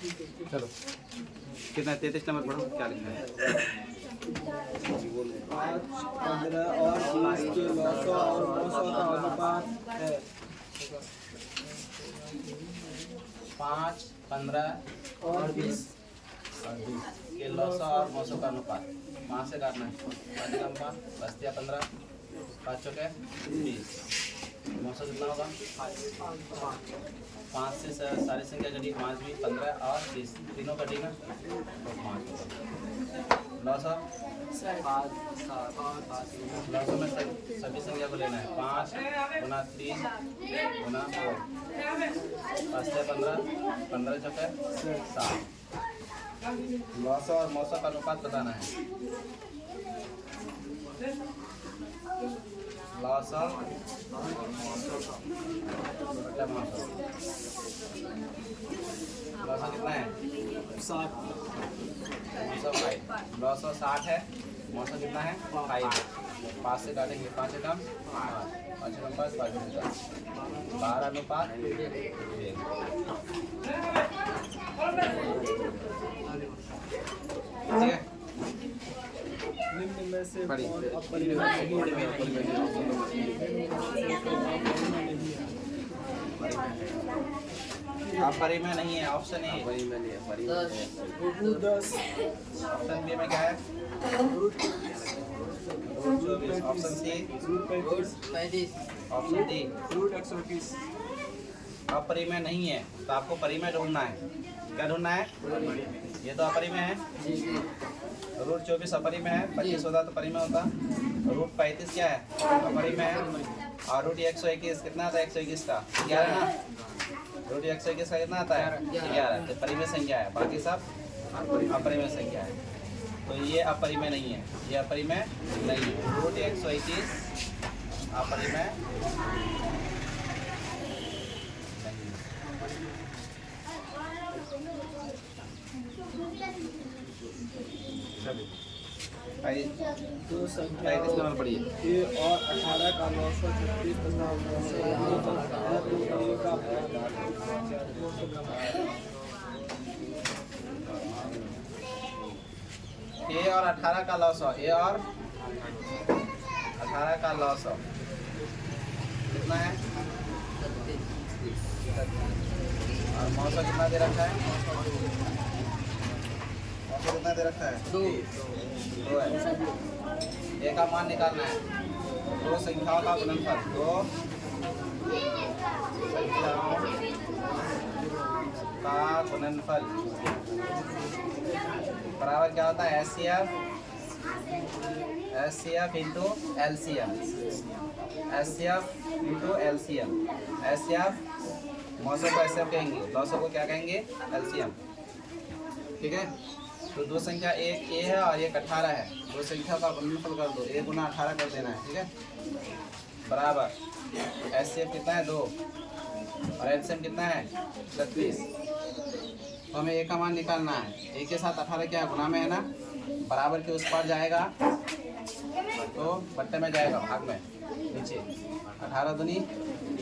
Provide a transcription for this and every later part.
चलो कितना 33 नंबर पढ़ो, क्या लिखा है? 5, 15 और 20 के लॉसो और मौसो का अनुपात है। 5, 15 और 20 के लॉसो और मौसो का अनुपात 5 से काटना है। 5 का अनुपात बस्तिया 15, 5 चौके 20। मौसो कितना होगा? 5 से सारी संख्या कटी, 5 भी 15 और 20 तीनों कटी ना, तो 5 होगा। लॉसो लॉसो में सभी संख्या को लेना है। 5 गुना 3 गुना 4, 5 से 15, 15 चौके 7। लॉसो और मौसो का अनुपात बताना है। लॉसो लॉसो कितना है? 60। मौसो 5। लॉसो 60 है, मौसो कितना है? 5। 5 से काटेंगे, 5 से कम 5 से कम 5 5 से 10, 12 अनुपात 1। ठीक है, निम्न में से बड़ी कौन अपरिमेय नहीं है? अपरिमेय नहीं है, option A. Root 10, option B में क्या है? Root 24। Option C, root 35, option D root 121। अपरिमेय नहीं है, तो आपको परिमेय ढूंढना है। क्या ढूंढना है? ये तो अपरिमेय है। रूट 24 अपरिमेय है, 25 होता तो परिमेय होता। रूट 35 क्या है? अपरिमेय है। और रूट 121 कितना आता है? 121 का 11 ना। रूट 121 का कितना आता है? 11। तो परिमेय संख्या है, बाकी सब अपरिमेय संख्या है। तो ये अपरिमेय नहीं है, ये अपरिमेय नहीं है। रूट 121 अपरिमेय दो संख्या 35 नंबर पढ़िए। ए और 18 का 936 तथा 9 का ए और 18 का लॉस हो। ए और 18 का लॉस हो कितना है? और मौसम कितना दे रखा है? मौसम कितना दे रखा है? 2 है। ए का मान निकालना है। दो संख्याओं का गुणनफल, दो संख्याओं का गुणनफल बराबर क्या होता है? SCF into LCM। SCF into LCM। SCF मौसम को SCF कहेंगे, लॉसों को क्या कहेंगे? LCM। ठीक है, तो दो संख्या एक ए है और एक 18 है। दो संख्या का गुणनफल कर दो, 1 गुना 18 कर देना है। ठीक है, बराबर SCF कितना है? 2 और LCM कितना है? 36। तो हमें ए का मान निकालना है। ए के साथ 18 क्या है? गुना में है ना, बराबर के उस पर जाएगा तो बट्टे में जाएगा, भाग में नीचे। 18 दूनी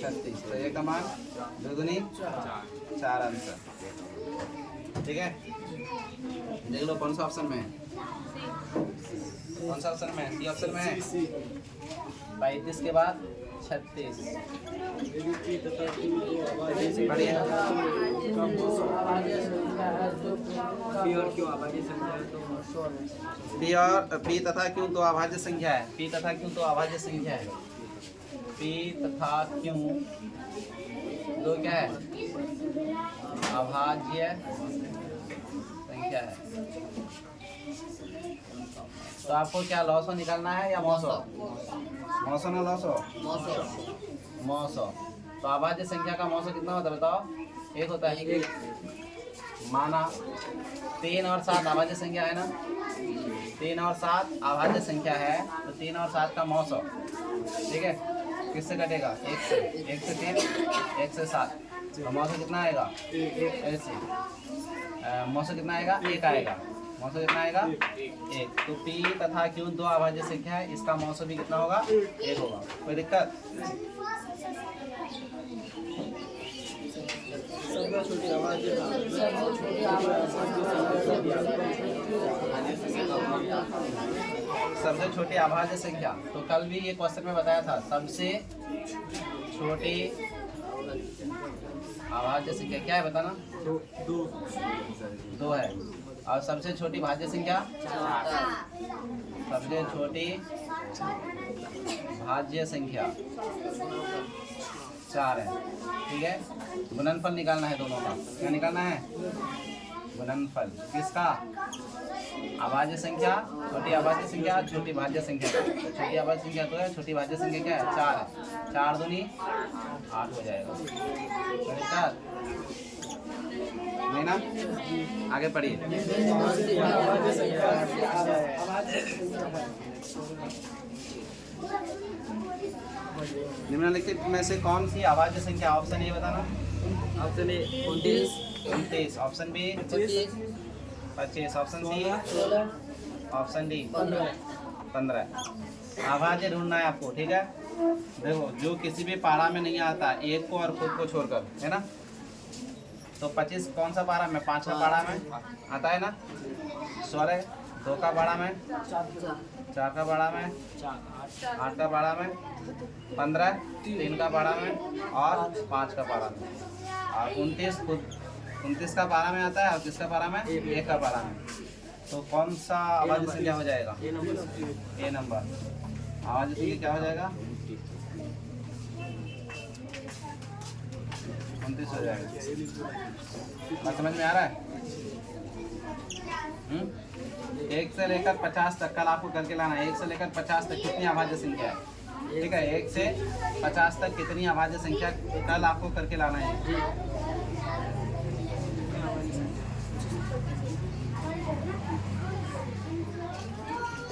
36, तो ए का मान 2 दूनी 4 आंसर। ठीक है, देख लो कौन सा ऑप्शन में है? कौन सा ऑप्शन में है? सी ऑप्शन में है। 35 के बाद 36 बढ़िया। पी तथा क्यों दो अभाज्य संख्या है? पी तथा क्यों दो अभाज्य संख्या है? पी तथा क्यों दो क्या है? अभाज्य संख्या है। तो आपको क्या लॉसो निकालना है या मौसो? मौसो ना लॉसो? मौसो। तो अभाज्य संख्या का मौसो कितना होता है बताओ? 1 होता है। माना 3 और 7 अभाज्य संख्या है ना, 3 और 7 अभाज्य संख्या है, तो 3 और 7 का मौसो। ठीक है, किससे कटेगा? 1 से 3, 1 से 7। तो मौसो कितना आएगा? ऐसे मौसो कितना आएगा? 1 आएगा। मौसो कितना आएगा? 1। तो पी तथा क्यों दो अभाज्य संख्या है, इसका मौसो भी कितना होगा? 1 होगा। कोई दिक्कत? सबसे छोटी आवाज सबसे छोटी अभाज्य संख्या। तो कल भी ये क्वेश्चन में बताया था, सबसे छोटी अभाज्य संख्या क्या है बताना? दो है। और सबसे छोटी भाज्य संख्या? सबसे छोटी भाज्य संख्या 4 है। ठीक है, गुणनफल निकालना है दोनों का। क्या निकालना है? गुणनफल किसका? अभाज्य संख्या, छोटी अभाज्य संख्या, छोटी भाज्य संख्या। तो छोटी अभाज्य संख्या तो है, छोटी भाज्य संख्या क्या है? 4 है। 4 दूनी 8 हो जाएगा। नहीं ना? आगे पढ़िए। निम्नलिखित में से कौन सी अभाज्य संख्या? ऑप्शन ए बताना। Option A 29, option B 25, option C, option D 15। अभाज्य ढूंढना है आपको। ठीक है, देखो जो किसी भी पारा में नहीं आता, एक को और खुद को छोड़कर, है ना? तो 25 कौन सा पारा में? 5 का पारा में आता है ना? 16 2 का पारा में, 4 का पारा में, 8 का पारा में, 15 3 का पारा में और 5 का पारा में। और 29 खुद 29 का पारा में आता है और किसका पारा में? 1 का पारा में। तो कौन सा अभाज्य संख्या हो जाएगा? ए नंबर। अभाज्य संख्या क्या हो जाएगा? 29 हो जाएगा। बात समझ में आ रहा है? 1 से लेकर 50 तक कल आपको करके लाना है। 1 से लेकर 50 तक कितनी अभाज्य संख्या है? ठीक है, 1 से 50 तक कितनी अभाज्य संख्या कल आपको करके लाना है?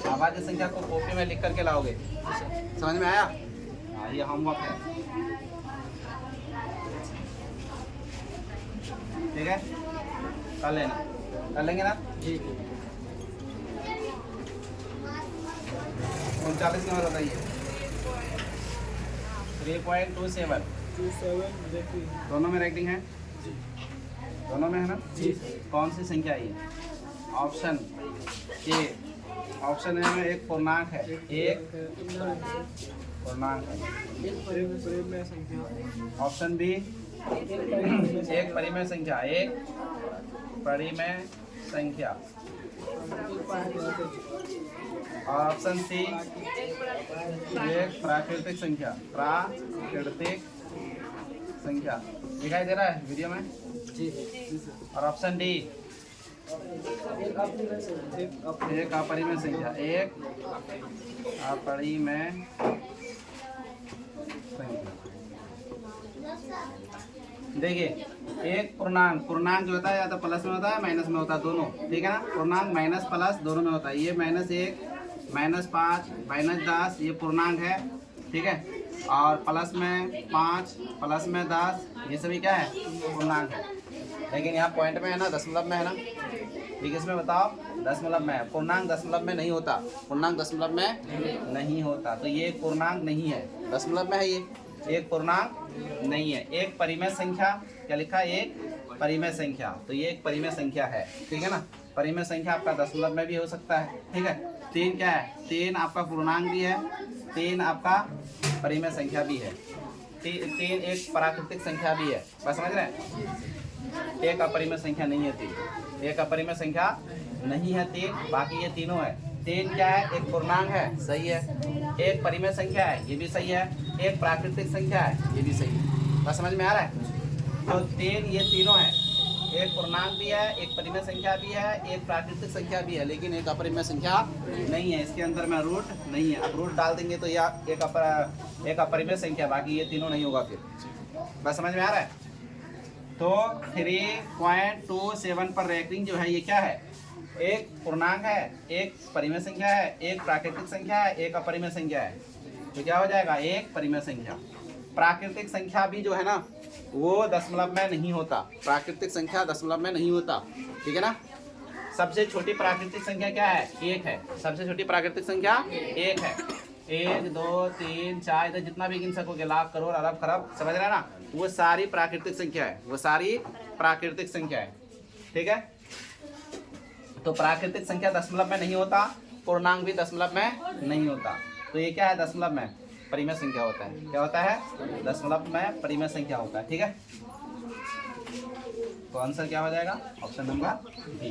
अभाज्य संख्या को कॉपी में लिख करके लाओगे। समझ में आया? हाँ, ये होमवर्क है। ठीक है, कर लेना। कर लेंगे ना? 39 नंबर बताइए। 3.27 दोनों में राइटिंग है? दोनों में है ना? कौन सी संख्या है ये? ऑप्शन ए, ऑप्शन ए में एक पूर्णांक है, एक पूर्णांक है। ऑप्शन बी एक परिमेय संख्या, एक परिमेय संख्या। और ऑप्शन सी एक प्राकृतिक संख्या, प्राकृतिक संख्या। दिखाई दे रहा है वीडियो में? और ऑप्शन डी एक अपरिमेय संख्या, एक अपरिमेय संख्या। देखिए, एक पूर्णांक, पूर्णांक जो होता है या तो प्लस में होता है माइनस में होता है, दोनों। ठीक है ना? पूर्णांक माइनस प्लस दोनों में होता है। ये -1 -5 -10 ये पूर्णांक है। ठीक है, और प्लस में 5 प्लस में 10 ये सभी क्या है? पूर्णांक है। लेकिन यहाँ पॉइंट में है ना, दशमलव में है ना? ठीक है, इसमें बताओ दशमलव में है। पूर्णांक दशमलव में नहीं होता, पूर्णांक दशमलव में नहीं होता। तो ये एक पूर्णांक नहीं है, दशमलव में है। ये एक पूर्णांक नहीं है। एक परिमेय संख्या, क्या लिखा है? एक परिमेय संख्या। तो ये एक परिमेय संख्या है। ठीक है ना? परिमेय संख्या आपका दशमलव में भी हो सकता है। ठीक है, 3 क्या है? 3 आपका पूर्णांक भी है, 3 आपका परिमेय संख्या भी है, 3 एक प्राकृतिक संख्या भी है। बस समझ रहे हैं? एक अपरिमेय संख्या नहीं है 3, एक अपरिमेय संख्या नहीं है 3, बाकी ये तीनों है। 3 क्या है? एक पूर्णांक है, सही है। एक परिमेय संख्या है, ये भी सही है। एक प्राकृतिक संख्या है, ये भी सही है। बस समझ में आ रहा है? तो 3 ये तीनों है, एक पूर्णांक भी है, एक परिमेय संख्या भी है, एक प्राकृतिक संख्या भी है, लेकिन एक अपरिमेय संख्या नहीं है। इसके अंदर में रूट नहीं है। अब रूट डाल देंगे तो यह एक अपरिमेय संख्या, बाकी ये तीनों नहीं होगा फिर। बस समझ में आ रहा है? तो 3.27 पर रैंकिंग जो है ये क्या है? एक पूर्णांक है, एक परिमेय संख्या है, एक प्राकृतिक संख्या है, एक अपरिमेय संख्या है। तो क्या हो जाएगा? एक परिमेय संख्या। प्राकृतिक संख्या भी जो है ना वो दशमलव में नहीं होता, प्राकृतिक संख्या दशमलव में नहीं होता। ठीक है ना? सबसे छोटी प्राकृतिक संख्या क्या है? 1 है। सबसे छोटी प्राकृतिक संख्या 1 है। 1 2 3 4 इधर जितना भी गिन सकोगे, लाख करोड़ अरब खरब, समझ रहे हैं ना, वो सारी प्राकृतिक संख्या है, वो सारी प्राकृतिक संख्या है। ठीक है, तो प्राकृतिक संख्या दशमलव में नहीं होता, पूर्णांक भी दशमलव में नहीं होता, तो ये क्या है, दशमलव में परिमेय संख्या होता है। क्या होता है, दशमलव में परिमेय संख्या होता है। ठीक है, तो आंसर क्या हो जाएगा, ऑप्शन नंबर बी।